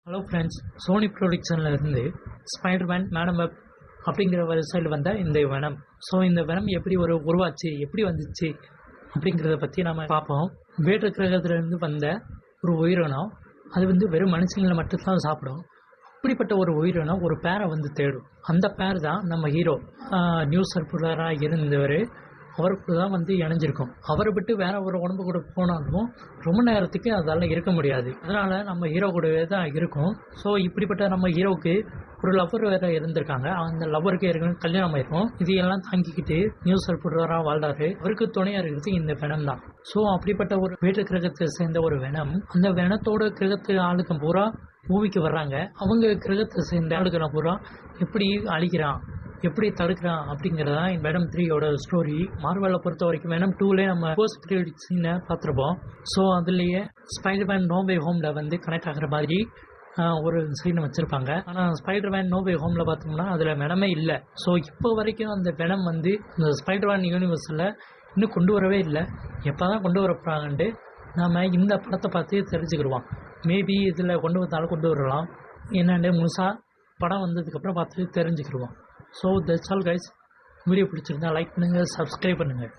Hello friends, Sony ப்ரொடக்ஷனில் இருந்து Spiderman madam web அப்படிங்கிற வரிசையில் வந்த இந்த வெனம். ஸோ இந்த வெனம் எப்படி உருவாச்சு, எப்படி வந்துச்சு அப்படிங்கிறத பற்றி நம்ம பார்ப்போம். வேற்று கிரகத்திலேருந்து வந்த ஒரு உயிரினம், அது வெறும் மனுஷங்களை மட்டும்தான் சாப்பிடும். அப்படிப்பட்ட ஒரு உயிரினம் ஒரு பேரை தேடும். அந்த பேர் தான் நம்ம ஹீரோ. நியூஸ் ரிப்போர்ட்டராக இருந்தவர். அவருக்கு தான் இணைஞ்சிருக்கும். அவரை விட்டு வேற ஒரு உடம்பு கூட போனாலும் ரொம்ப நேரத்துக்கு அதால் இருக்க முடியாது. அதனால் நம்ம ஹீரோ கூடவே தான் இருக்கும். ஸோ இப்படிப்பட்ட நம்ம ஹீரோவுக்கு ஒரு லவ்வர் வேறு இருந்திருக்காங்க. அந்த லவ்வருக்கு ஏற்கனவே கல்யாணம் ஆயிருக்கும். இது எல்லாம் தாங்கிக்கிட்டு நியூஸ் ரிப்போர்ட்டராக வாழ்றாரு. அவருக்கு துணையாக இருக்கிறது இந்த வெனம் தான். ஸோ அப்படிப்பட்ட ஒரு வேற்று கிரகத்தை சேர்ந்த ஒரு வெனம், அந்த வெனத்தோட கிரகத்து ஆளுக்கு பூரா மூவிக்கு வர்றாங்க. அவங்க கிரகத்தை சேர்ந்த ஆளுகளை பூரா எப்படி அழிக்கிறான், எப்படி தடுக்கிறான் அப்படிங்கிறதா வெனம் 3யோட ஸ்டோரி. மார்வலை பொறுத்த வரைக்கும் வெனம் 2லேயே நம்ம போஸ்ட் கிரெடிட் சீனை பார்த்துருப்போம். ஸோ அதுலேயே ஸ்பைடர்மேன் நோ வே ஹோமில் கனெக்ட் ஆகிற மாதிரி ஒரு சீனை வச்சுருப்பாங்க. ஆனால் ஸ்பைடர்மேன் நோ வே ஹோமில் பார்த்தோம்னா அதில் வெனமே இல்லை. ஸோ இப்போ வரைக்கும் அந்த வெனம் இந்த ஸ்பைடர்மேன் யூனிவர்ஸில் இன்னும் கொண்டு வரவே இல்லை. எப்போ தான் கொண்டு வர போகிறாங்கன்ட்டு நாம் இந்த படத்தை பார்த்து தெரிஞ்சுக்கிடுவோம். மேபி இதில் கொண்டு வந்தாலும் கொண்டு வரலாம். என்னென்னு முழுசாக படம் வந்ததுக்கப்புறம் பார்த்து தெரிஞ்சுக்கிடுவோம். So that's all guys. Video பிடிச்சிருந்தா லைக் பண்ணுங்கள், சப்ஸ்கிரைப் பண்ணுங்கள்.